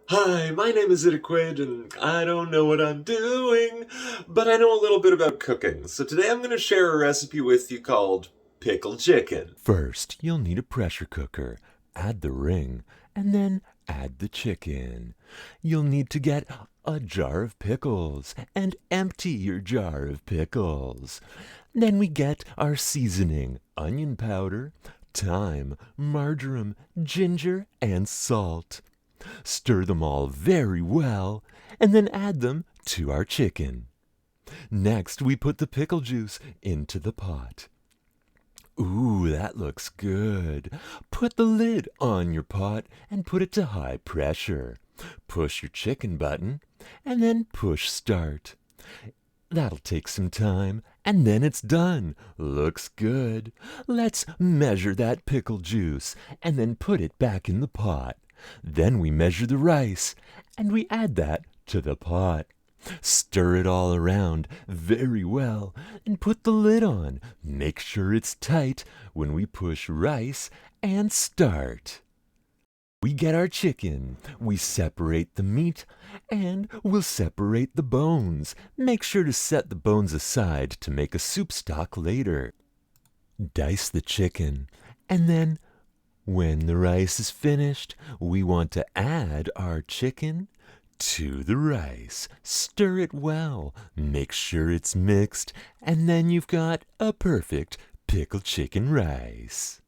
Hi, my name is Itaquid, and I don't know what I'm doing, but I know a little bit about cooking. So today I'm going to share a recipe with you called Pickle Chicken. First, you'll need a pressure cooker. Add the ring, and then add the chicken. You'll need to get a jar of pickles and empty your jar of pickles. Then we get our seasoning, onion powder, thyme, marjoram, ginger, and salt. Stir them all very well, and then add them to our chicken. Next, we put the pickle juice into the pot. Ooh, that looks good. Put the lid on your pot and put it to high pressure. Push your chicken button and then push start. That'll take some time and then it's done. Looks good. Let's measure that pickle juice and then put it back in the pot. Then we measure the rice and we add that to the pot. Stir it all around very well and put the lid on. Make sure it's tight when we push rice and start. We get our chicken. We separate the meat and we'll separate the bones. Make sure to set the bones aside to make a soup stock later. Dice the chicken and then when the rice is finished, we want to add our chicken to the rice. Stir it well. Make sure it's mixed, and then you've got a perfect pickled chicken rice.